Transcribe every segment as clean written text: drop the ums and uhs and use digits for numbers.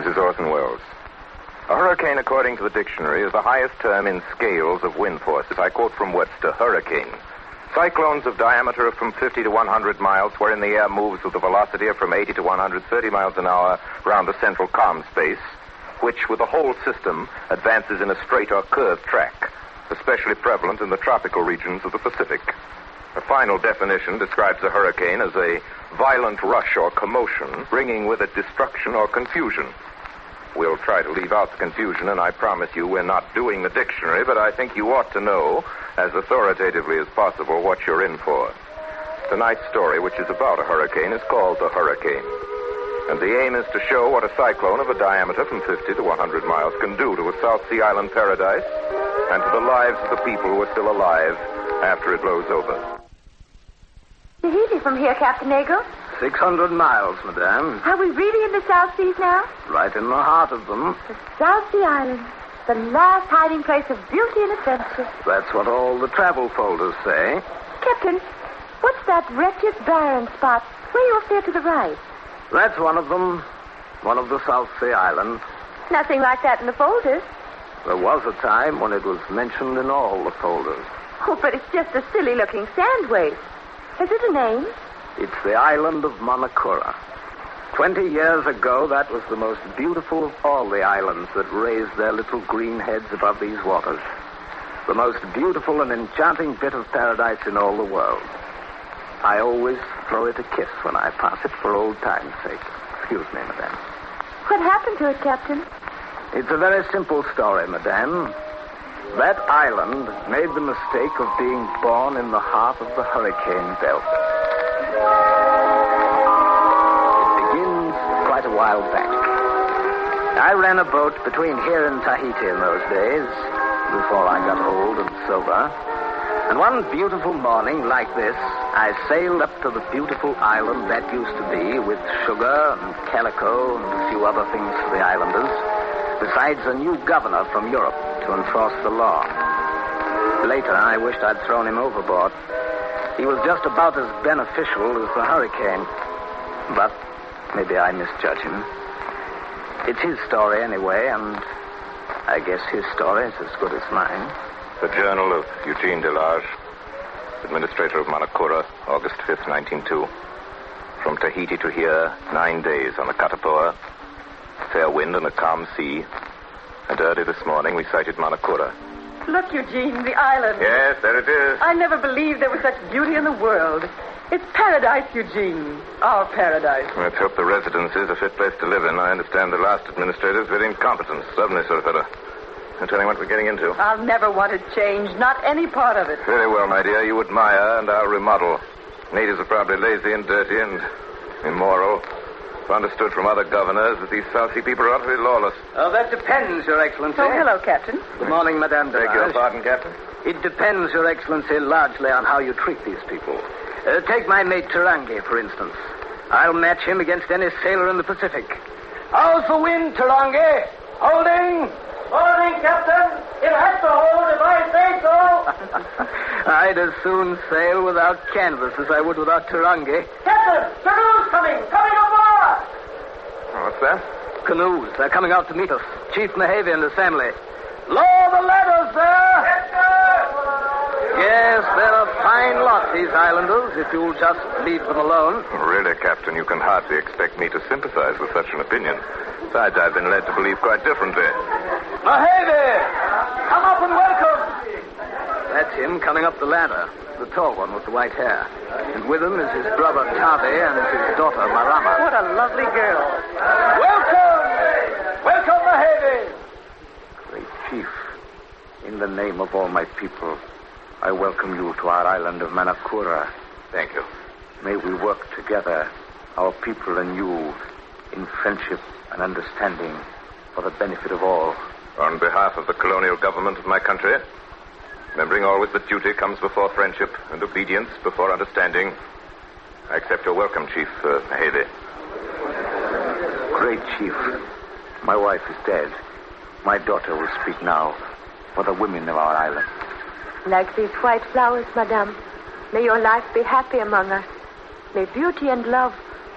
This is Orson Welles. A hurricane, according to the dictionary, is the highest term in scales of wind forces. I quote from Webster, hurricane. Cyclones of diameter of from 50 to 100 miles, wherein the air moves with a velocity of from 80 to 130 miles an hour around the central calm space, which, with the whole system, advances in a straight or curved track, especially prevalent in the tropical regions of the Pacific. A final definition describes a hurricane as a violent rush or commotion, bringing with it destruction or confusion. We'll try to leave out the confusion, and I promise you we're not doing the dictionary, but I think you ought to know, as authoritatively as possible, what you're in for. Tonight's story, which is about a hurricane, is called The Hurricane. And the aim is to show what a cyclone of a diameter from 50 to 100 miles can do to a South Sea Island paradise and to the lives of the people who are still alive after it blows over. Tahiti from here, Captain Nagle. 600 miles, madame. Are we really in the South Seas now? Right in the heart of them. The South Sea Islands. The last hiding place of beauty and adventure. That's what all the travel folders say. Captain, what's that wretched barren spot way off there to the right? That's one of them. One of the South Sea Islands. Nothing like that in the folders. There was a time when it was mentioned in all the folders. Oh, but it's just a silly-looking sand waste. Has it a name? It's the island of Manakura. 20 years ago, that was the most beautiful of all the islands that raised their little green heads above these waters. The most beautiful and enchanting bit of paradise in all the world. I always throw it a kiss when I pass it for old time's sake. Excuse me, madame. What happened to it, Captain? It's a very simple story, madame. That island made the mistake of being born in the heart of the hurricane belt. It begins quite a while back. I ran a boat between here and Tahiti in those days, before I got old and sober. And one beautiful morning like this, I sailed up to the beautiful island that used to be, with sugar and calico and a few other things for the islanders, besides a new governor from Europe to enforce the law. Later, I wished I'd thrown him overboard. He was just about as beneficial as the hurricane. But maybe I misjudge him. It's his story anyway, and I guess his story is as good as mine. The Journal of Eugene Delage, Administrator of Manakura, August 5th, 1902. From Tahiti to here, 9 days on the Katapoa. Fair wind and a calm sea. And early this morning, we sighted Manakura. Look, Eugene, the island. Yes, there it is. I never believed there was such beauty in the world. It's paradise, Eugene. Our paradise. Let's hope the residence is a fit place to live in. I understand the last administrator is very incompetent. Suddenly, sort of fellow. I'm telling what we're getting into. I'll never want to change, not any part of it. Very well, my dear. You admire, and I'll remodel. Natives are probably lazy and dirty and immoral. I've understood from other governors that these South Sea people are utterly lawless. Oh, that depends, Your Excellency. Oh, hello, Captain. Good morning, Madame de Beg your pardon, Captain? It depends, Your Excellency, largely on how you treat these people. Take my mate Tarangi, for instance. I'll match him against any sailor in the Pacific. How's the wind, Tarangi? Holding? Holding, Captain. It has to hold if I say so. I'd as soon sail without canvas as I would without Tarangi. Captain, canoes coming aboard. What's that? Canoes. They're coming out to meet us. Chief Mehavy and his family. Lower the ladders, sir. Yes, sir. Yes, they're a fine lot, these islanders, if you'll just leave them alone. Really, Captain, you can hardly expect me to sympathize with such an opinion. Besides, I've been led to believe quite differently. Mehavy! Come up and welcome! That's him coming up the ladder. The tall one with the white hair. And with him is his brother Tavi and his daughter Marama. What a lovely girl. Welcome! Welcome, Mehavy! Great Chief, in the name of all my people, I welcome you to our island of Manakura. Thank you. May we work together, our people and you, in friendship and understanding for the benefit of all. On behalf of the colonial government of my country, remembering always that duty comes before friendship and obedience before understanding, I accept your welcome, Chief Mehavy. Great Chief, my wife is dead. My daughter will speak now for the women of our island. Like these white flowers, madame, may your life be happy among us. May beauty and love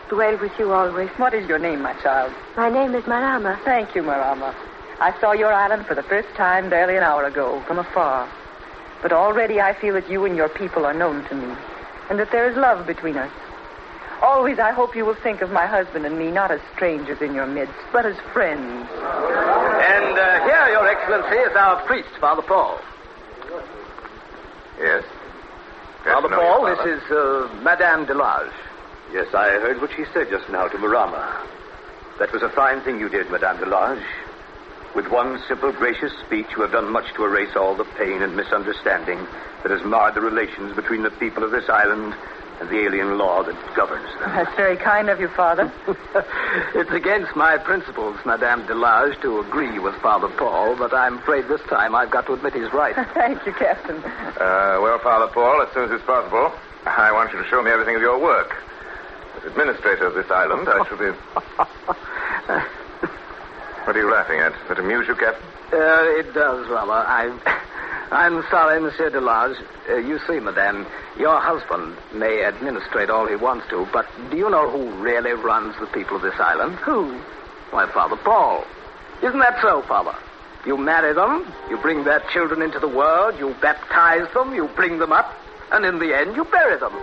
dwell with you always. What is your name, my child? My name is Marama. Thank you, Marama. I saw your island for the first time barely an hour ago, from afar. But already I feel that you and your people are known to me, and that there is love between us. Always I hope you will think of my husband and me not as strangers in your midst, but as friends. And here, Your Excellency, is our priest, Father Paul. Yes? Father Paul, this is Madame Delage. Yes, I heard what she said just now to Marama. That was a fine thing you did, Madame Delage. With one simple, gracious speech, you have done much to erase all the pain and misunderstanding that has marred the relations between the people of this island and the alien law that governs them. That's very kind of you, Father. It's against my principles, Madame Delage, to agree with Father Paul, but I'm afraid this time I've got to admit he's right. Thank you, Captain. Well, Father Paul, as soon as it's possible, I want you to show me everything of your work. As administrator of this island, I shall be... What are you laughing at? Does that amuse you, Captain? It does, rather. I'm sorry, Monsieur Delage. You see, Madame, your husband may administrate all he wants to, but do you know who really runs the people of this island? Who? Why, Father Paul. Isn't that so, Father? You marry them, you bring their children into the world, you baptize them, you bring them up, and in the end, you bury them.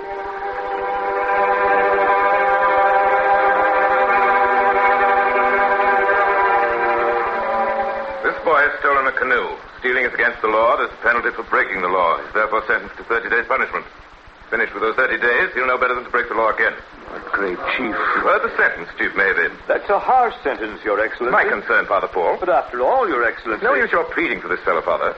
This boy has stolen a canoe. Stealing is against the law. There's a penalty for breaking the law. He's therefore sentenced to 30 days' punishment. Finished with those 30 days, he'll know better than to break the law again. Great chief. You've heard the sentence, Chief Maybe. That's a harsh sentence, Your Excellency. My concern, Father Paul. But after all, Your Excellency... No use your pleading for this fellow, Father.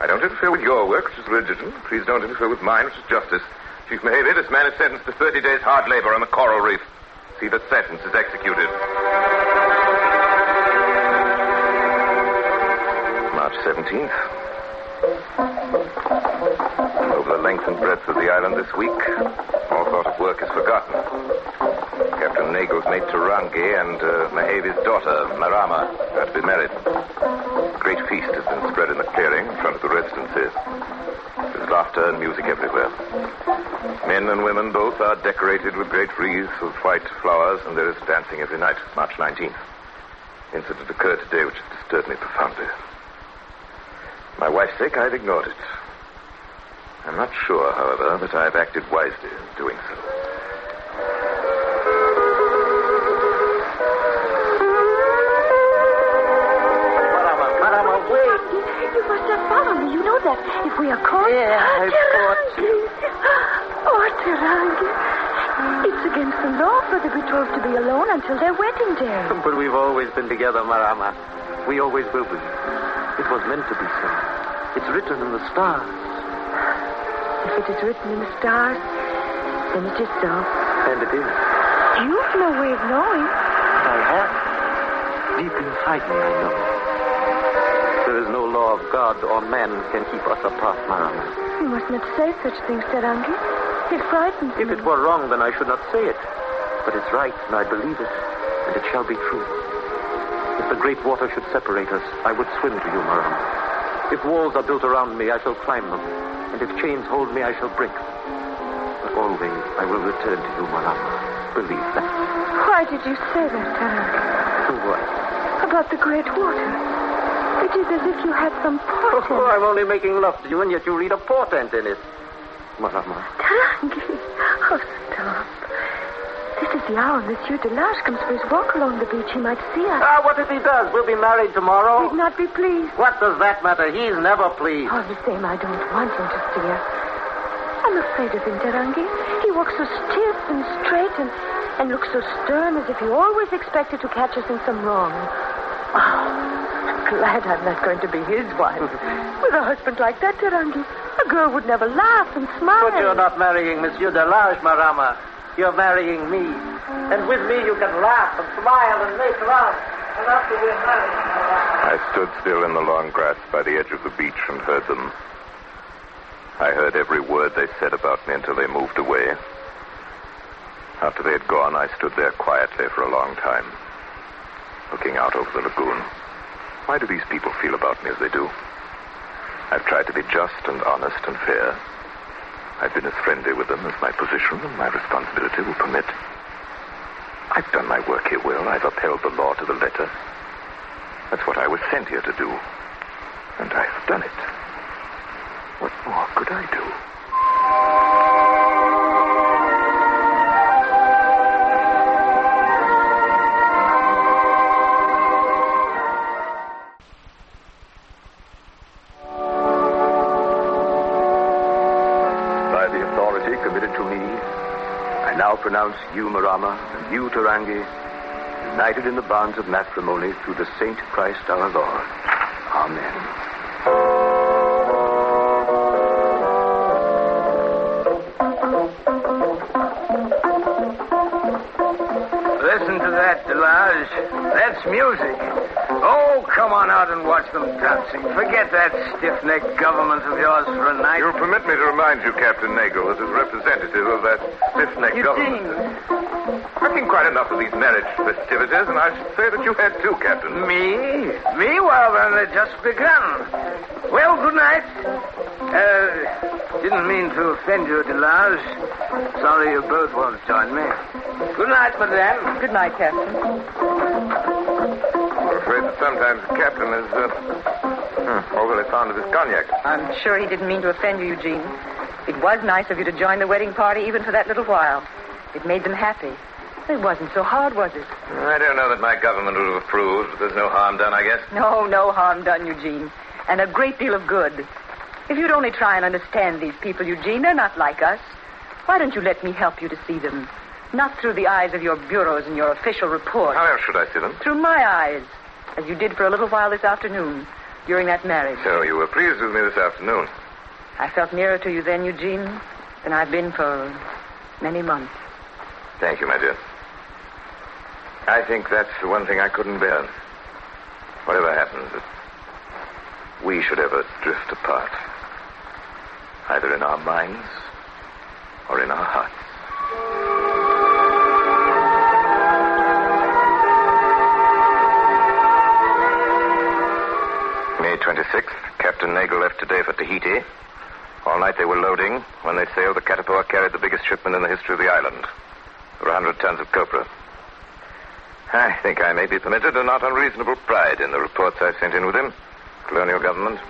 I don't interfere with your work, which is religion. Please don't interfere with mine, which is justice. Chief Maybe, this man is sentenced to 30 days' hard labor on the coral reef. See that sentence is executed. March 17th. Over the length and breadth of the island this week, all thought of work is forgotten. Captain Nagel's mate Tarangi and Mahavi's daughter, Marama, are to be married. A great feast has been spread in the clearing in front of the residences. There's laughter and music everywhere. Men and women both are decorated with great wreaths of white flowers, and there is dancing every night, March 19th. Incident occurred today which has disturbed me profoundly. For my wife's sake, I've ignored it. I'm not sure, however, that I've acted wisely in doing so. Marama, wait. You must not follow me. You know that. If we are caught... Yeah, I thought... Oh, Tarangi. It's against the law for the betrothed to be alone until their wedding day. But we've always been together, Marama. We always will be. It was meant to be so. It's written in the stars. If it is written in the stars, then it is so. And it is. You've no way of knowing. I have. Deep inside me, I know. There is no law of God or man can keep us apart, Marama. You must not say such things, Tarangi. It frightens me. If it were wrong, then I should not say it. But it's right, and I believe it. And it shall be true. If the great water should separate us, I would swim to you, Marama. If walls are built around me, I shall climb them. And if chains hold me, I shall break them. But always I will return to you, Marama. Believe that. Why did you say that, Tarangi? What? About the great water. It is as if you had some portent. Oh, I'm only making love to you, and yet you read a portent in it. Marama. Tarangi. Oh, stop. This is the hour Monsieur Delage comes for his walk along the beach. He might see us. What if he does? We'll be married tomorrow. He'd not be pleased. What does that matter? He's never pleased. All the same, I don't want him to see us. I'm afraid of him, Tarangi. He walks so stiff and straight and looks so stern as if he always expected to catch us in some wrong. Oh, I'm glad I'm not going to be his wife. With a husband like that, Tarangi, a girl would never laugh and smile. But you're not marrying Monsieur Delage, Marama. You're marrying me. And with me you can laugh and smile and make love. And after we're married, I stood still in the long grass by the edge of the beach and heard them. I heard every word they said about me until they moved away. After they had gone, I stood there quietly for a long time, looking out over the lagoon. Why do these people feel about me as they do? I've tried to be just and honest and fair. I've been as friendly with them as my position and my responsibility will permit. I've done my work here, Will. I've upheld the law to the letter. That's what I was sent here to do. And I've done it. What more could I do? By the authority committed to me, I now pronounce you, Marama, and you, Tarangi, united in the bonds of matrimony through the Saint Christ our Lord. Amen. Listen to that, Delage. That's music. Oh, come on out and watch them dancing. Forget that stiff-necked government of yours for a night. You'll permit me to remind you, Captain Nagel, as representative of that stiff-necked government. I've seen quite enough of these marriage festivities, and I should say that you had too, Captain. Me? Well, then they've just begun. Well, good night. Didn't mean to offend you, Delage. Sorry you both won't join me. Good night, madame. Good night, Captain. I'm afraid that sometimes the captain is overly fond of his cognac. I'm sure he didn't mean to offend you, Eugene. It was nice of you to join the wedding party even for that little while. It made them happy. It wasn't so hard, was it? I don't know that my government would have approved, but there's no harm done, I guess. No harm done, Eugene. And a great deal of good. If you'd only try and understand these people, Eugene, they're not like us. Why don't you let me help you to see them? Not through the eyes of your bureaus and your official reports. How else should I see them? Through my eyes, as you did for a little while this afternoon, during that marriage. So you were pleased with me this afternoon? I felt nearer to you then, Eugene, than I've been for many months. Thank you, my dear. I think that's the one thing I couldn't bear. Whatever happens, that we should ever drift apart. Either in our minds or in our hearts. May 26th, Captain Nagel left today for Tahiti. All night they were loading. When they sailed, the Katapoa carried the biggest shipment in the history of the island. There were 100 tons of copra. I think I may be permitted a not unreasonable pride in the reports I sent in with him. Colonial government.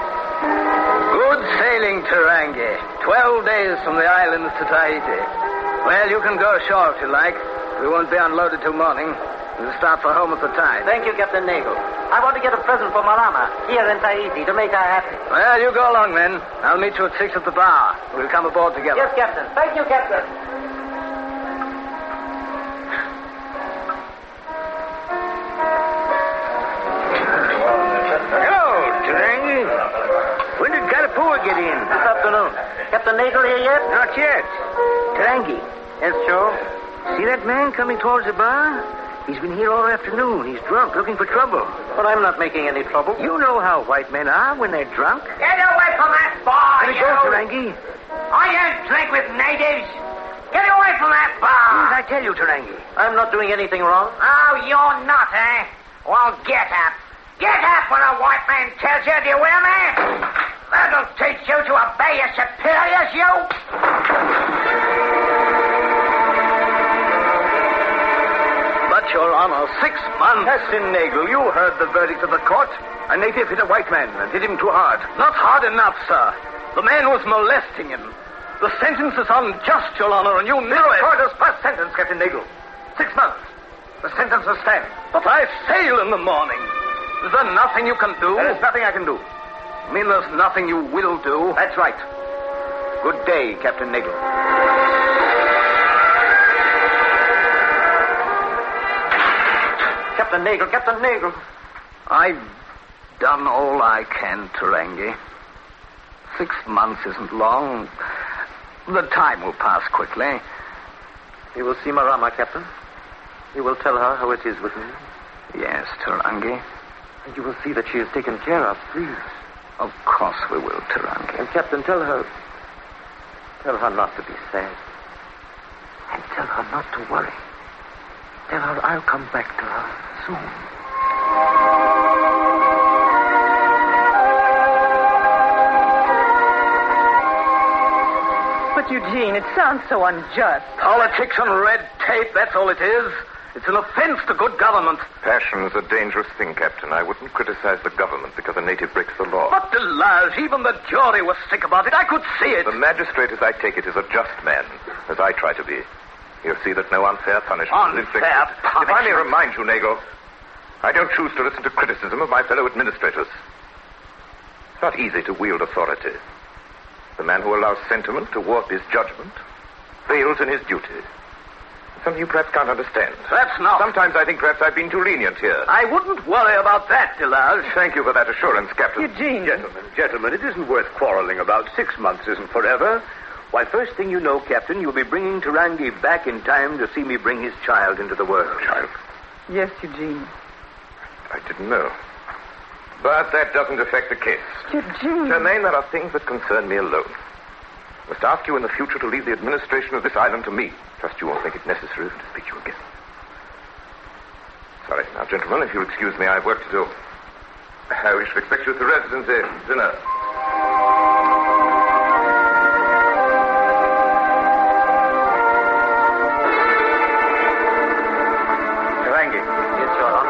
Good sailing, Tarangi. 12 days from the islands to Tahiti. Well, you can go ashore if you like. We won't be unloaded till morning. We'll start for home at the tide. Thank you, Captain Nagel. I want to get a present for Marama here in Tahiti to make her happy. Well, you go along then. I'll meet you at 6 at the bar. We'll come aboard together. Yes, Captain. Thank you, Captain. Hello, Tarangi. When did Katapoa get in? This afternoon. Captain Nagel here yet? Not yet. Tarangi, Yes, Joe. see that man coming towards the bar? He's been here all afternoon. He's drunk, looking for trouble. But I'm not making any trouble. You know how white men are when they're drunk. Get away from that bar, Let me go, Tarangi. I don't drink with natives. Get away from that bar. I tell you, Tarangi. I'm not doing anything wrong. Oh, you're not, eh? Well, get up. Get up when a white man tells you, do you hear me? That'll teach you to obey your superiors, you. But, Your Honor, 6 months. Captain Nagel, you heard the verdict of the court. A native hit a white man and hit him too hard. Not hard enough, sir. The man was molesting him. The sentence is unjust, Your Honor, and you knew it. The court has passed sentence, Captain Nagel. 6 months. The sentence will stand. But I sail in the morning. Is there nothing you can do? There is nothing I can do. You mean there's nothing you will do? That's right. Good day, Captain Nagel. Captain Nagel, Captain Nagel. I've done all I can, Tarangi. 6 months isn't long. The time will pass quickly. You will see Marama, Captain. You will tell her how it is with me. Yes, Tarangi. And you will see that she is taken care of, please. Of course we will, Tarangi. And, Captain, tell her not to be sad. And tell her not to worry. Tell her I'll come back to her soon. But, Eugene, it sounds so unjust. Politics and red tape, that's all it is. It's an offense to good government. Passion is a dangerous thing, Captain. I wouldn't criticize the government because a native breaks the law. But, Delage, even the jury was sick about it. I could see it. The magistrate, as I take it, is a just man, as I try to be. You'll see that no unfair punishment is inflicted. Unfair punishment? If I may remind you, Nagle, I don't choose to listen to criticism of my fellow administrators. It's not easy to wield authority. The man who allows sentiment to warp his judgment fails in his duty. Something you perhaps can't understand. That's not. Sometimes I think perhaps I've been too lenient here. I wouldn't worry about that, Delage. Thank you for that assurance, Captain. Eugene. Gentlemen, it isn't worth quarreling about. 6 months isn't forever. Why, first thing you know, Captain, you'll be bringing Tarangi back in time to see me bring his child into the world. Child? Yes, Eugene. I didn't know. But that doesn't affect the case. Eugene. Germaine, there are things that concern me alone. I must ask you in the future to leave the administration of this island to me. Trust you won't make it necessary to speak to you again. Sorry. Now, gentlemen, if you'll excuse me, I have work to do. We shall expect you at the residency dinner. Tarangi. Yes, Your Honor.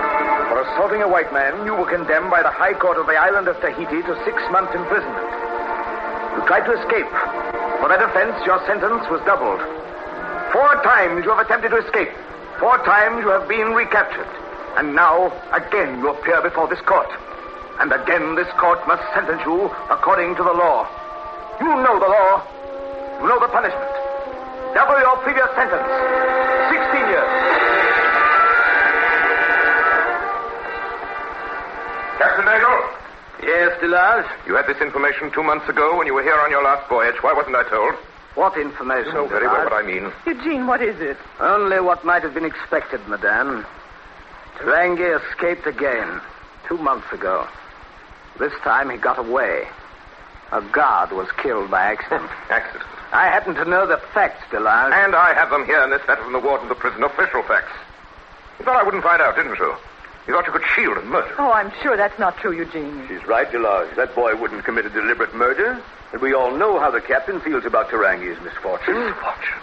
For assaulting a white man, you were condemned by the High Court of the island of Tahiti to 6 months' imprisonment. You tried to escape. For that offense, your sentence was doubled. 4 times you have attempted to escape. 4 times you have been recaptured. And now, again, you appear before this court. And again, this court must sentence you according to the law. You know the law. You know the punishment. Double your previous sentence. 16 years. Captain Nagle? Yes, Delage? You had this information 2 months ago when you were here on your last voyage. Why wasn't I told? What information? You know very well what I mean. Eugene, what is it? Only what might have been expected, madame. Tarangi escaped again 2 months ago. This time he got away. A guard was killed by accident. Accident? I happen to know the facts, Delage. And I have them here in this letter from the warden of the prison. Official facts. You thought I wouldn't find out, didn't you? You thought you could shield a murder. Oh, I'm sure that's not true, Eugene. She's right, Delage. That boy wouldn't commit a deliberate murder. And we all know how the captain feels about Tarangi's misfortune. Misfortune?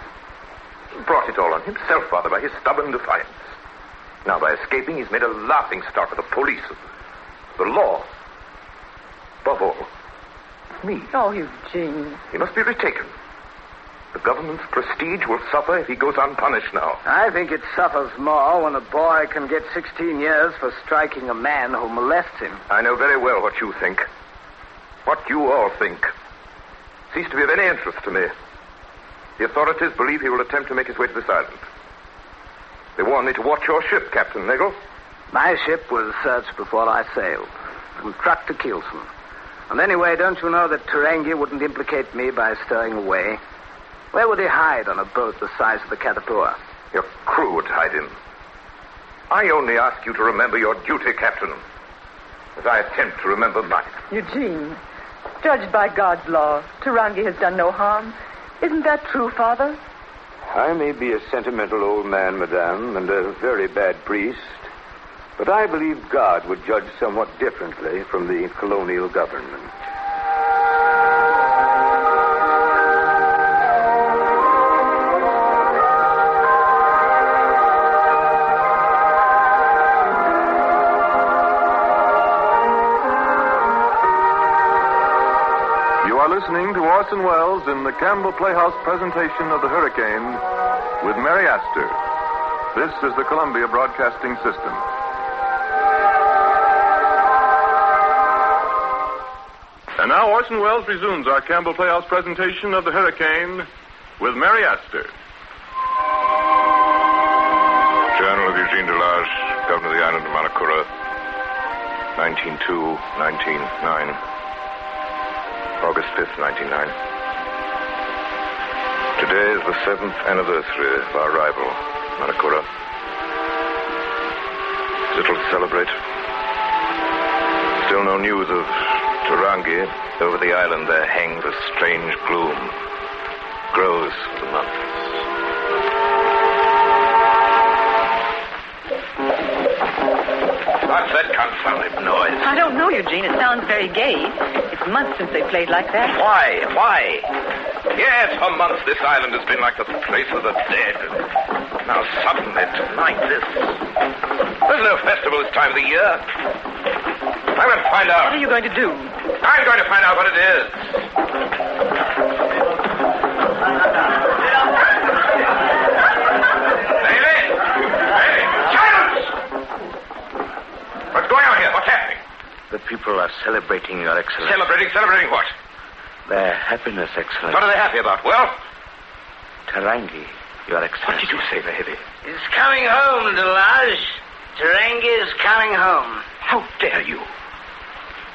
He brought it all on himself, Father, by his stubborn defiance. Now, by escaping, he's made a laughingstock of the police, of the law. Above all, me. Oh, Eugene. He must be retaken. The government's prestige will suffer if he goes unpunished now. I think it suffers more when a boy can get 16 years for striking a man who molests him. I know very well what you think. What you all think. Cease to be of any interest to me. The authorities believe he will attempt to make his way to this island. They warned me to watch your ship, Captain Nagle. My ship was searched before I sailed, from Truck to Kielson. And anyway, don't you know that Tarangi wouldn't implicate me by stowing away? Where would he hide on a boat the size of the Katapua? Your crew would hide him. I only ask you to remember your duty, Captain, as I attempt to remember mine. Eugene, judged by God's law, Tarangi has done no harm. Isn't that true, Father? I may be a sentimental old man, madame, and a very bad priest, but I believe God would judge somewhat differently from the colonial government. Listening to Orson Welles in the Campbell Playhouse presentation of The Hurricane with Mary Astor. This is the Columbia Broadcasting System. And now Orson Welles resumes our Campbell Playhouse presentation of The Hurricane with Mary Astor. Journal of Eugene Delage, Governor of the Island of Manakura, 1902-1909. August 5th, 1909. Today is the 7th anniversary of our arrival, Manakura. Little to celebrate. Still no news of Tarangi. Over the island there hangs a strange gloom. Grows for the months. I don't know, Eugene. It sounds very gay. It's months since they played like that. Why? Yes, for months this island has been like the place of the dead. Now suddenly, tonight, this... There's no festival this time of the year. I'm going to find out. What are you going to do? I'm going to find out what it is. Bailey! Silence! What's going on here? What's happening? The people are celebrating, Your Excellency. Celebrating what? Their happiness, Excellency. What are they happy about? Well? Tarangi, Your Excellency. What did you say, Mahebe? He's coming home, Delage. Tarangi is coming home. How dare you?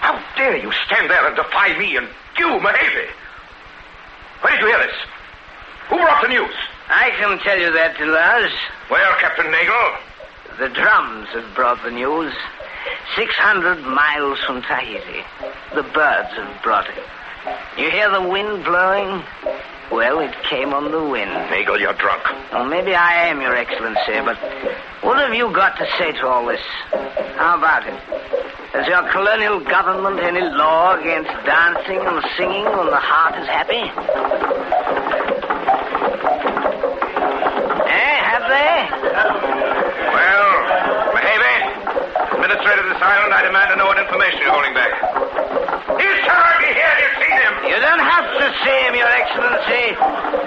How dare you stand there and defy me and you, Mahebe? Where did you hear this? Who brought the news? I can tell you that, Delage. Well, Captain Nagel? The drums have brought the news. 600 miles from Tahiti. The birds have brought it. You hear the wind blowing? Well, it came on the wind. Nagel, you're drunk. Well, maybe I am, Your Excellency, but what have you got to say to all this? How about it? Has your colonial government any law against dancing and singing when the heart is happy? Have they? Well, Mahebe, administrator of this island, I demand to know what information you're holding back. Is Tarangi here? Have you seen him? You don't have to see him, Your Excellency.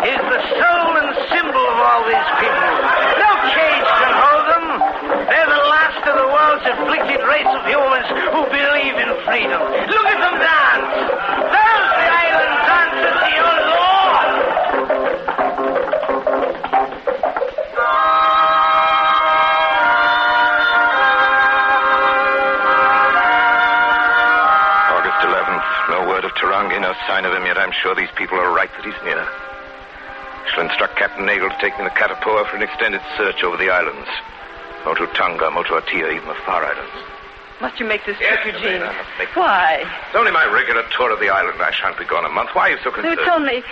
He's the soul and symbol of all these people. No cage can hold them. They're the last of the world's afflicted race of humans who believe in freedom. Look at them dance. There's the island dancers, the old Lord. August 11th. No word of Tarangi, no sign of him, yet I'm sure these people are right that he's near. Shall instruct Captain Nagel to take me to Katapoa for an extended search over the islands. Motu Tonga, Motu Atia, even the Far Islands. Must you make this Yes, trip, Eugene? I must make- Why? It's only my regular tour of the island. I shan't be gone a month. Why are you so concerned? It's only...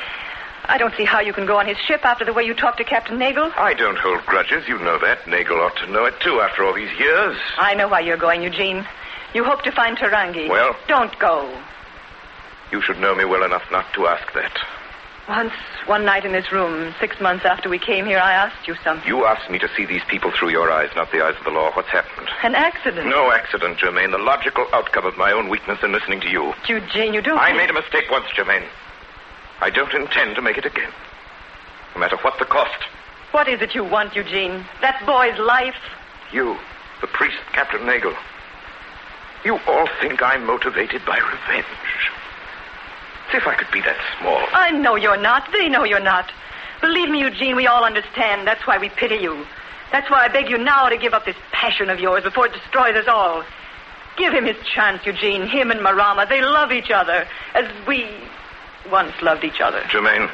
I don't see how you can go on his ship after the way you talked to Captain Nagel. I don't hold grudges. You know that. Nagel ought to know it, too, after all these years. I know why you're going, Eugene. You hope to find Tarangi. Well? Don't go. You should know me well enough not to ask that. Once, one night in this room, 6 months after we came here, I asked you something. You asked me to see these people through your eyes, not the eyes of the law. What's happened? An accident. No accident, Germaine. The logical outcome of my own weakness in listening to you. Eugene, you don't... I made a mistake once, Germaine. I don't intend to make it again. No matter what the cost. What is it you want, Eugene? That boy's life? You, the priest, Captain Nagel. You all think I'm motivated by revenge. See if I could be that small. I know you're not. They know you're not. Believe me, Eugene, we all understand. That's why we pity you. That's why I beg you now to give up this passion of yours before it destroys us all. Give him his chance, Eugene. Him and Marama. They love each other as we once loved each other. Germaine,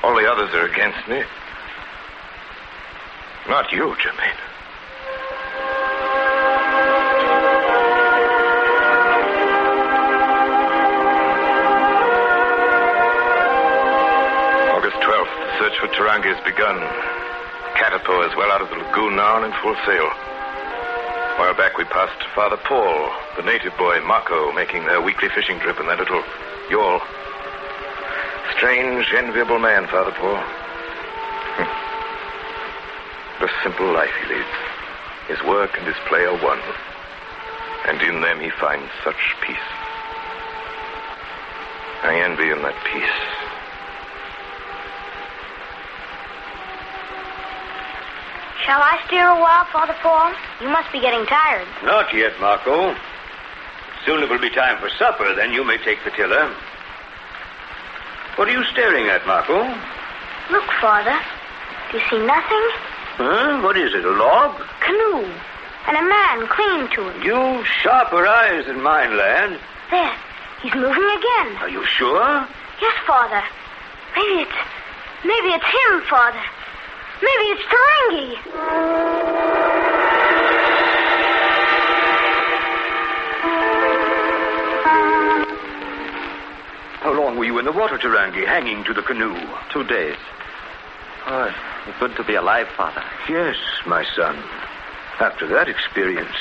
all the others are against me. Not you, Germaine. August 12th, the search for Tarangi has begun. Katapoa is well out of the lagoon now and in full sail. A while back we passed Father Paul, the native boy, Mako, making their weekly fishing trip in their little yawl. Strange, enviable man, Father Paul. The simple life he leads. His work and his play are one. And in them he finds such peace. I envy him that peace. Shall I steer a while, Father Paul? You must be getting tired. Not yet, Marco. Soon it will be time for supper, then you may take the tiller. What are you staring at, Marco? Look, Father. Do you see nothing? Huh? What is it, a log? Canoe. And a man clinging to it. You sharper eyes than mine, lad. There. He's moving again. Are you sure? Yes, Father. Maybe it's him, Father. Maybe it's Tarangi. How long were you in the water, Tarangi, hanging to the canoe? 2 days. Oh, it's good to be alive, Father. Yes, my son. After that experience,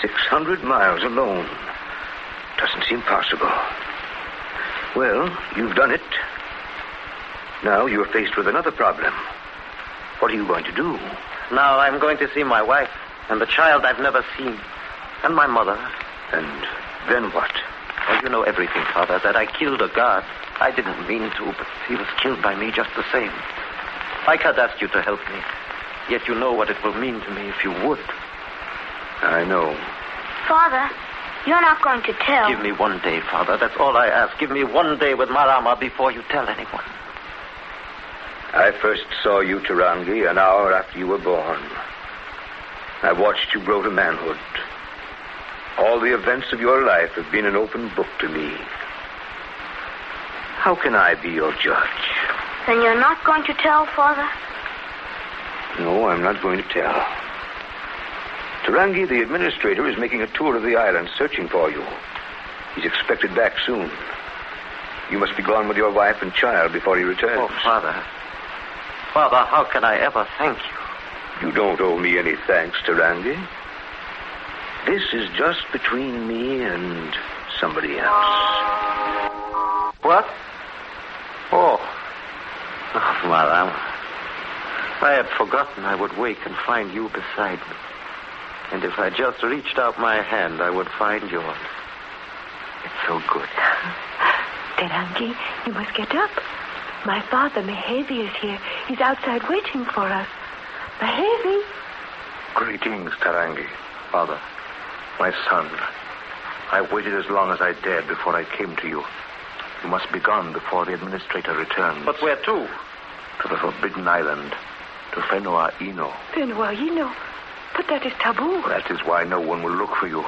600 miles alone. Doesn't seem possible. Well, you've done it. Now you're faced with another problem. What are you going to do? Now I'm going to see my wife and the child I've never seen. And my mother. And then what? Well, you know everything, Father, that I killed a guard. I didn't mean to, but he was killed by me just the same. I can't ask you to help me. Yet you know what it will mean to me if you would. I know. Father, you're not going to tell. Give me one day, Father. That's all I ask. Give me one day with Marama before you tell anyone. I first saw you, Tarangi, an hour after you were born. I watched you grow to manhood. All the events of your life have been an open book to me. How can I be your judge? Then you're not going to tell, Father? No, I'm not going to tell. Tarangi, the administrator, is making a tour of the island searching for you. He's expected back soon. You must be gone with your wife and child before he returns. Oh, Father. Father, how can I ever thank you? You don't owe me any thanks, Tarangi. This is just between me and somebody else. What? Oh, Madame. I had forgotten I would wake and find you beside me. And if I just reached out my hand, I would find yours. It's so good. Tarangi, you must get up. My father, Mehevi, is here. He's outside waiting for us. Mehevi? Greetings, Tarangi. Father, my son. I waited as long as I dared before I came to you. You must be gone before the administrator returns. But where to? To the Forbidden Island. To Whenua Ino. Whenua Ino? But that is taboo. That is why no one will look for you.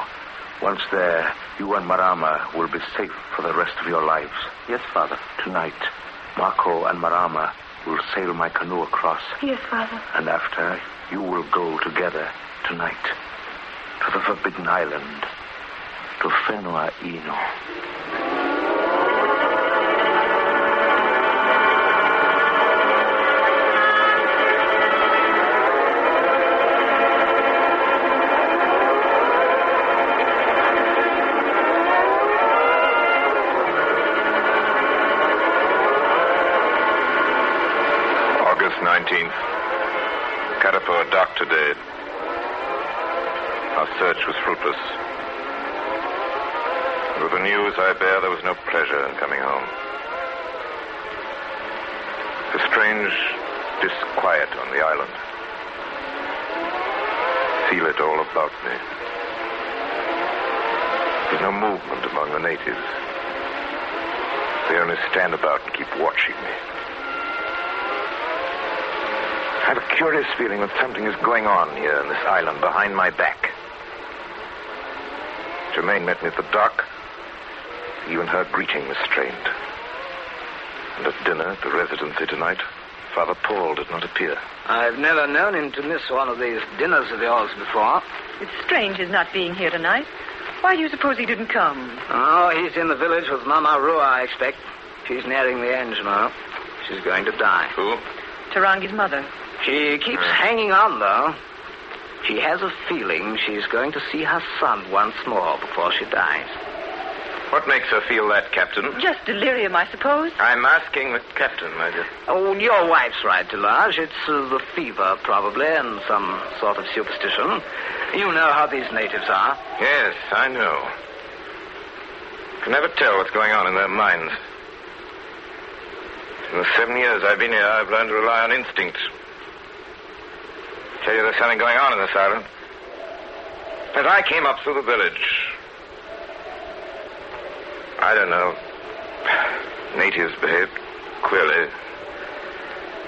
Once there, you and Marama will be safe for the rest of your lives. Yes, Father. Tonight, Mako and Marama will sail my canoe across. Yes, Father. And after, you will go together tonight to the Forbidden Island, to Whenua Ino. August 19th. Katapo docked today. Our search was fruitless. With the news I bear, there was no pleasure in coming home. A strange disquiet on the island. Feel it all about me. There's no movement among the natives. They only stand about and keep watching me. I have a curious feeling that something is going on here in this island behind my back. Germaine met me at the dock. Even her greeting was strained. And at dinner at the residency tonight, Father Paul did not appear. I've never known him to miss one of these dinners of yours before. It's strange his not being here tonight. Why do you suppose he didn't come? Oh, he's in the village with Mama Rua, I expect. She's nearing the end now. She's going to die. Who? Tarangi's mother. She keeps hanging on, though. She has a feeling she's going to see her son once more before she dies. What makes her feel that, Captain? Just delirium, I suppose. I'm asking the captain, my dear. Oh, your wife's right, Delage. It's the fever, probably, and some sort of superstition. You know how these natives are. Yes, I know. Can never tell what's going on in their minds. In the 7 years I've been here, I've learned to rely on instinct. Tell you there's something going on in this island. As I came up through the village, I don't know. Natives behaved queerly.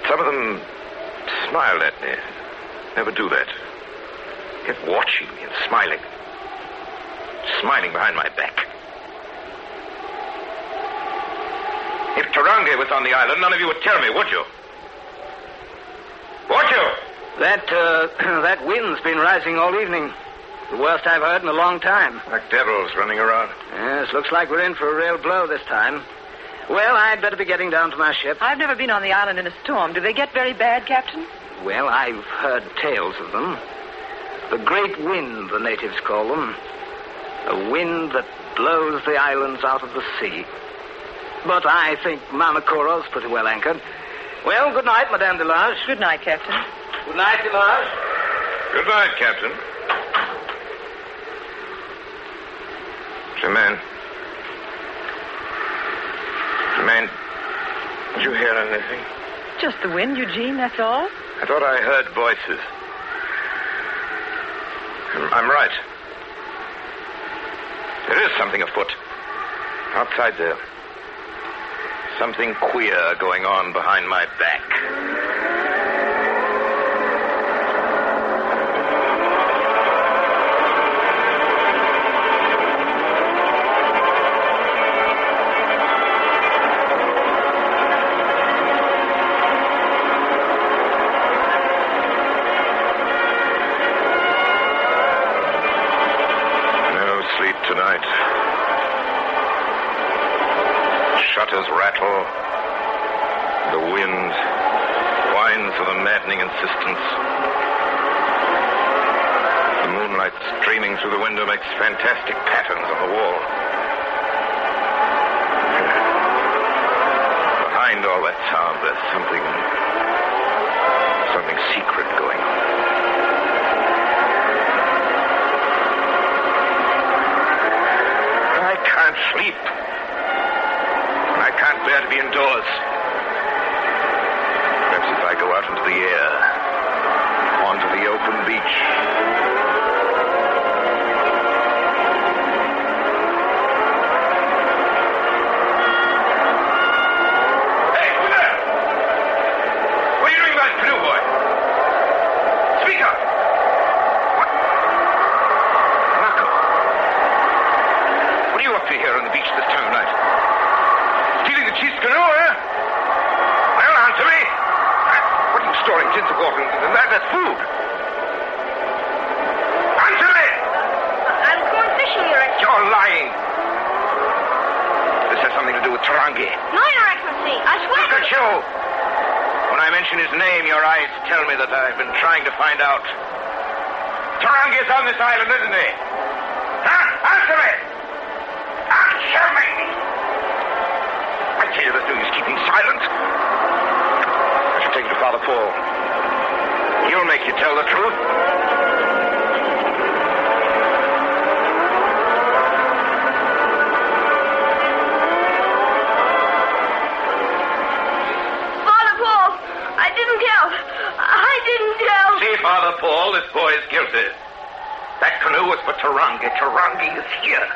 Some of them smiled at me. Never do that. Kept watching me and smiling. Smiling behind my back. If Tarangi was on the island, none of you would tell me, would you? Would you? That wind's been rising all evening. The worst I've heard in a long time. Like devils running around. Yes, looks like we're in for a real blow this time. Well, I'd better be getting down to my ship. I've never been on the island in a storm. Do they get very bad, Captain? Well, I've heard tales of them. The great wind, the natives call them. A wind that blows the islands out of the sea. But I think Mamacoro's pretty well anchored. Well, good night, Madame Delage. Good night, Captain. Good night, Delage. Good night, Captain. Germaine. Germaine, did you hear anything? Just the wind, Eugene, that's all. I thought I heard voices. I'm right. There is something afoot. Outside there. Something queer going on behind my back. Tonight. Shutters rattle. The wind whines with a maddening insistence. The moonlight streaming through the window makes fantastic patterns on the wall. Behind all that sound, there's something secret going on. I can't sleep. I can't bear to be indoors. Perhaps if I go out into the air, onto the open beach. Hey, who's there? What are you doing by the canoe, boy? Speak up. What? Marco. What are you up to here on the beach this time of night? Stealing the chief's canoe, eh? Well, answer me. What are you storing tins of water in? That's food. Answer me! I'm going fishing, Your Excellency. You're lying. This has something to do with Tarangi. No, Your Excellency. I swear. Look at you. When I mention his name, your eyes tell me that I've been trying to find out. Tarangi is on this island, isn't he? Huh? Answer me! Answer me! I tell you, there's no use keeping silent. I should take you to Father Paul. He'll make you tell the truth. Father Paul, I didn't tell. I didn't tell. See, Father Paul, this boy is guilty. That canoe was for Tarangi. Tarangi is here.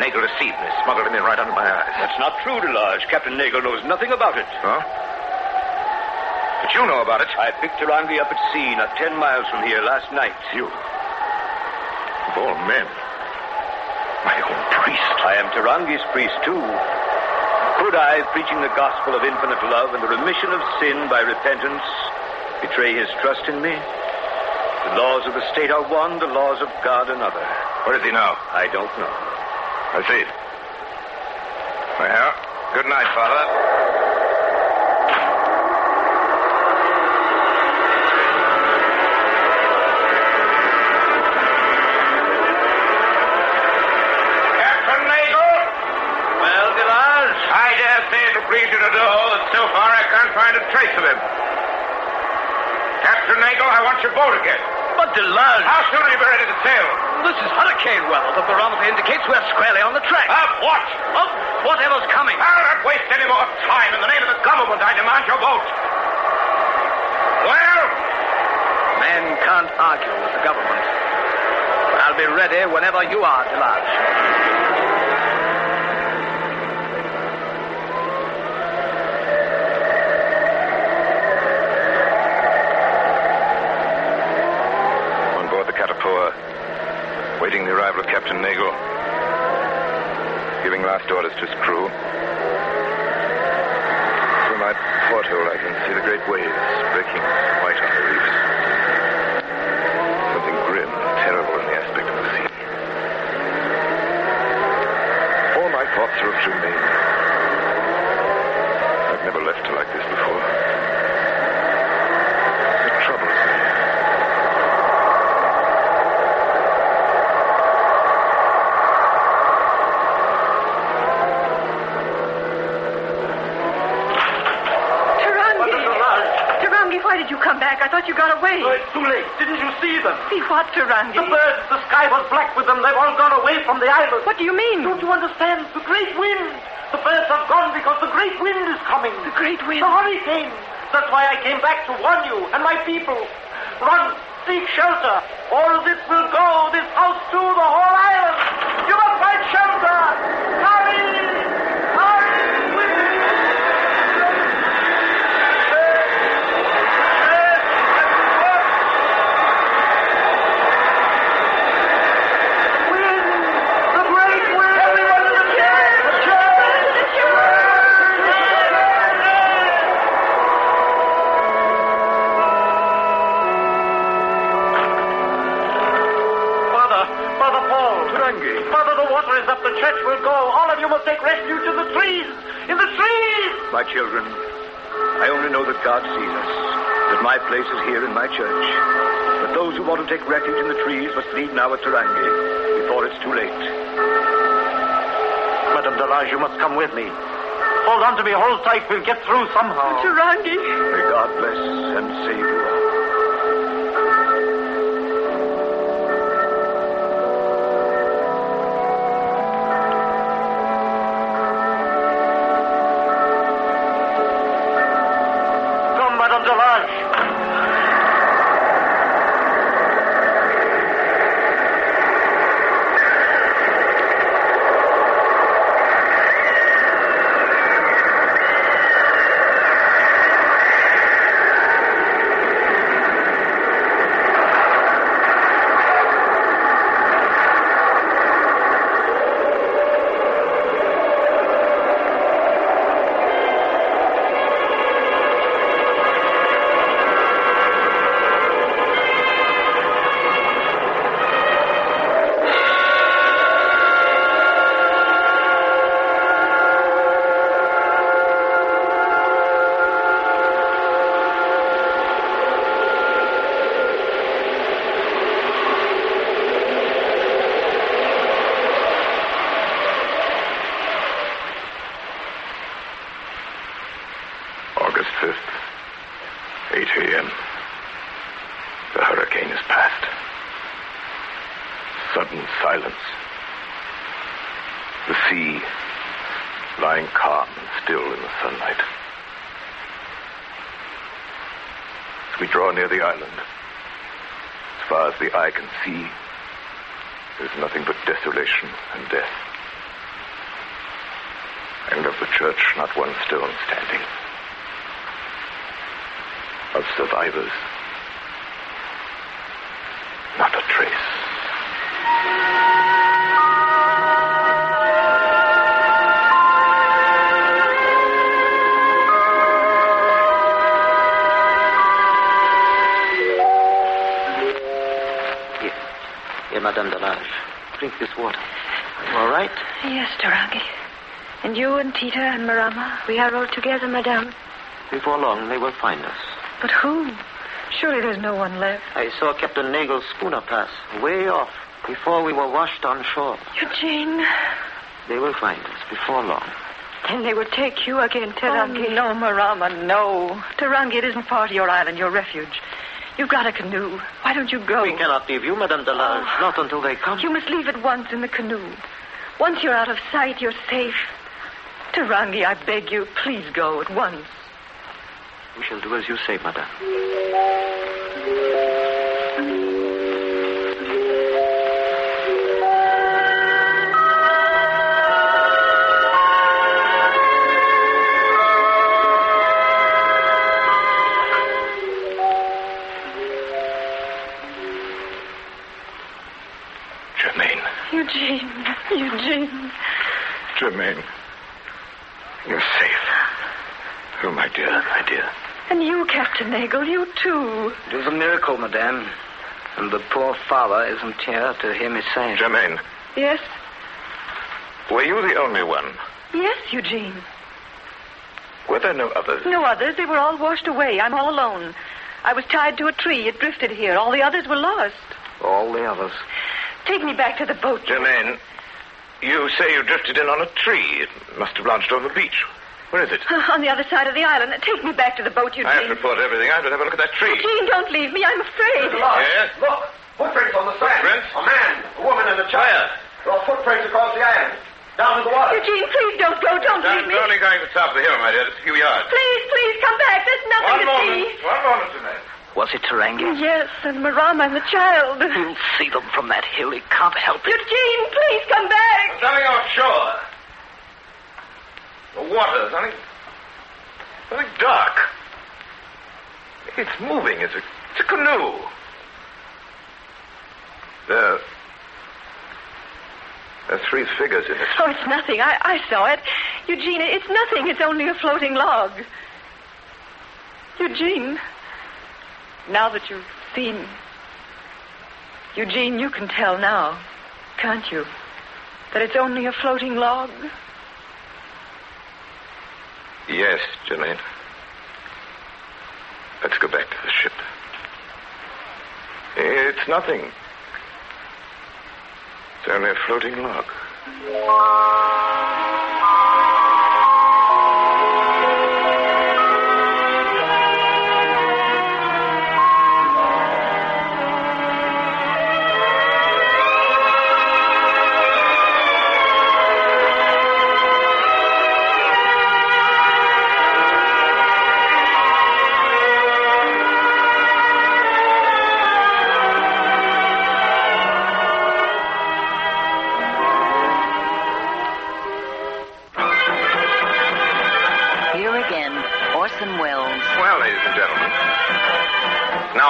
Nagel deceived me, smuggled him in right under my eyes. That's not true, Delage. Captain Nagel knows nothing about it. Huh? But you know about it. I picked Tarangi up at sea, not 10 miles from here, last night. You? Of all men. My own priest. I am Tarangi's priest, too. Could I, preaching the gospel of infinite love and the remission of sin by repentance, betray his trust in me? The laws of the state are one, the laws of God another. Where is he now? I don't know. I see. Well, good night, Father. Captain Nagel? Well, Delage? I dare say it'll please you to know that so far I can't find a trace of him. Captain Nagel, I want your boat again. But Delage... How soon will you be ready to sail? This is hurricane weather. The barometer indicates we're squarely on the track. Of what? Of whatever's coming. I'll not waste any more time. In the name of the government, I demand your boat. Well? Men can't argue with the government. I'll be ready whenever you are, Delage. Waiting the arrival of Captain Nagel. Giving last orders to his crew. Through my porthole, I can see the great waves breaking white on the reefs. Something grim and terrible in the aspect of the sea. All my thoughts are of Germaine. I've never left her like this before. It troubles me. did you come back? I thought you got away. Oh, it's too late. Didn't you see them? See what, Tarangi? The birds. The sky was black with them. They've all gone away from the island. What do you mean? Don't you understand? The great wind. The birds have gone because the great wind is coming. The great wind? The hurricane. That's why I came back to warn you and my people. Run. Seek shelter. All this will go. This house too. The whole island. You must find shelter. Hurry! Hurry! The church will go. All of you must take refuge in the trees. In the trees! My children, I only know that God sees us, that my place is here in my church. But those who want to take refuge in the trees must leave now at Tarangi before it's too late. Madame Delage, you must come with me. Hold on to me, hold tight. We'll get through somehow. Tarangi. May God bless and save you all. August 5th, 8 a.m. The hurricane is past. Sudden silence. The sea lying calm and still in the sunlight. As we draw near the island, as far as the eye can see, there's nothing but desolation and death. And of the church, not one stone standing. Of survivors, not a trace. Here, Madame Delage. Drink this water. Are you all right? Yes, Tarangi. And you and Tita and Marama, we are all together, Madame. Before long, they will find us. But who? Surely there's no one left. I saw Captain Nagel's schooner pass, way off, before we were washed on shore. Eugene. They will find us before long. Then they will take you again, Tarangi. Oh, no, Marama, no. Tarangi, it isn't part of your island, your refuge. You've got a canoe. Why don't you go? We cannot leave you, Madame Delage, not until they come. You must leave at once in the canoe. Once you're out of sight, you're safe. Tarangi, I beg you, please go at once. We shall do as you say, Madame. Germaine. Eugene. Germaine. You're safe. Oh, my dear. And you, Captain Nagel, you too. It was a miracle, Madame. And the poor father isn't here to hear me say it. Germaine. Yes? Were you the only one? Yes, Eugene. Were there no others? No others. They were all washed away. I'm all alone. I was tied to a tree. It drifted here. All the others were lost. All the others. Take me back to the boat. Germaine, you say you drifted in on a tree. It must have launched over the beach. Where is it? On the other side of the island. Take me back to the boat, Eugene. I have to report everything. I have to have a look at that tree. Eugene, don't leave me. I'm afraid. Yes? Look, footprints on the sand. Footprints? A man, a woman, and a child. There are footprints across the island. Down to the water. Eugene, please don't go. Don't leave me. I'm only going to the top of the hill, my dear. Just a few yards. Please, come back. There's nothing to see. One moment, Jeanette. Was it Tarangi? Yes, and Marama and the child. You'll see them from that hill. He can't help it. Eugene, please come back. There's something offshore. The water. Something dark. It's moving. It's a canoe. There are three figures in it. Oh, it's nothing. I saw it. Eugene, it's nothing. It's only a floating log. Eugene, now that you've seen... Eugene, you can tell now, can't you, that it's only a floating log? Yes, Jeanette. Let's go back to the ship. It's nothing. It's only a floating log.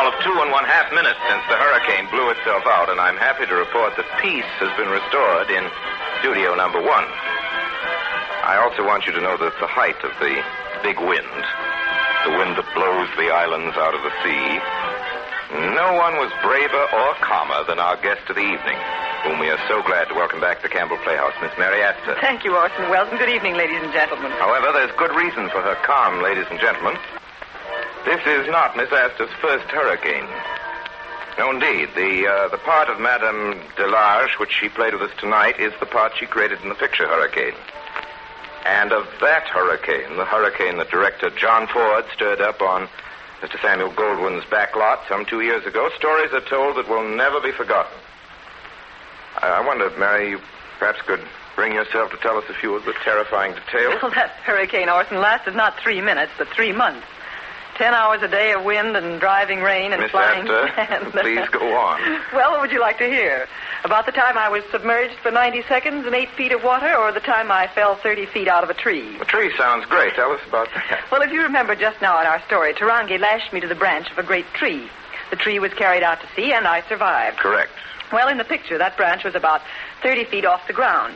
Of 2.5 minutes since the hurricane blew itself out, and I'm happy to report that peace has been restored in studio number 1. I also want you to know that the height of the big wind, the wind that blows the islands out of the sea, no one was braver or calmer than our guest of the evening, whom we are so glad to welcome back to Campbell Playhouse, Miss Mary Astor. Thank you, Orson Welles, and good evening, ladies and gentlemen. However, there's good reason for her calm, ladies and gentlemen. This is not Miss Astor's first hurricane. No, indeed. The part of Madame Delage, which she played with us tonight, is the part she created in the picture Hurricane. And of that hurricane, the hurricane that director John Ford stirred up on Mr. Samuel Goldwyn's back lot some 2 years ago, stories are told that will never be forgotten. I wonder if, Mary, you perhaps could bring yourself to tell us a few of the terrifying details. Well, that hurricane, Orson, lasted not 3 minutes, but 3 months. 10 hours a day of wind and driving rain and Miss flying Astor, sand. Please go on. Well, what would you like to hear? About the time I was submerged for 90 seconds in 8 feet of water, or the time I fell 30 feet out of a tree? The tree sounds great. Tell us about that. Well, if you remember just now in our story, Tarangi lashed me to the branch of a great tree. The tree was carried out to sea, and I survived. Correct. Well, in the picture, that branch was about 30 feet off the ground.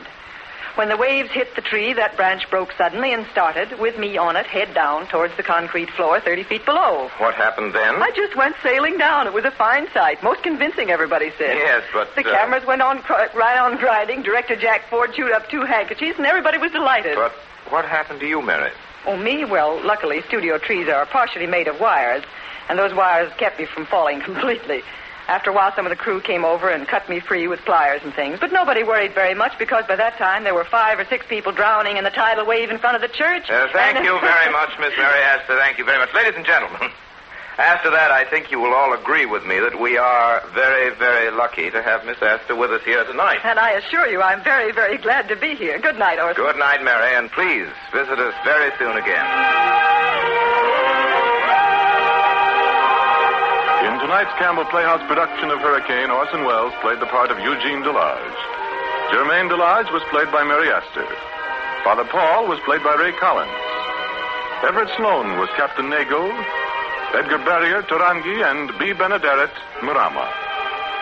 When the waves hit the tree, that branch broke suddenly and started, with me on it, head down towards the concrete floor 30 feet below. What happened then? I just went sailing down. It was a fine sight. Most convincing, everybody said. Yes, but... The cameras went on right on grinding. Director Jack Ford chewed up 2 handkerchiefs, and everybody was delighted. But what happened to you, Mary? Oh, me? Well, luckily, studio trees are partially made of wires, and those wires kept me from falling completely. After a while, some of the crew came over and cut me free with pliers and things. But nobody worried very much because by that time there were 5 or 6 people drowning in the tidal wave in front of the church. Thank you very much, Miss Mary Astor. Thank you very much. Ladies and gentlemen, after that, I think you will all agree with me that we are very, very lucky to have Miss Astor with us here tonight. And I assure you, I'm very, very glad to be here. Good night, Orson. Good night, Mary, and please visit us very soon again. In tonight's Campbell Playhouse production of Hurricane, Orson Welles played the part of Eugene Delage. Jermaine Delage was played by Mary Astor. Father Paul was played by Ray Collins. Everett Sloane was Captain Nago. Edgar Barrier, Tarangi, and B. Benaderet, Marama.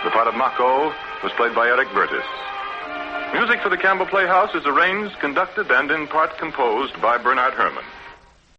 The part of Mako was played by Eric Burtis. Music for the Campbell Playhouse is arranged, conducted, and in part composed by Bernard Herrmann.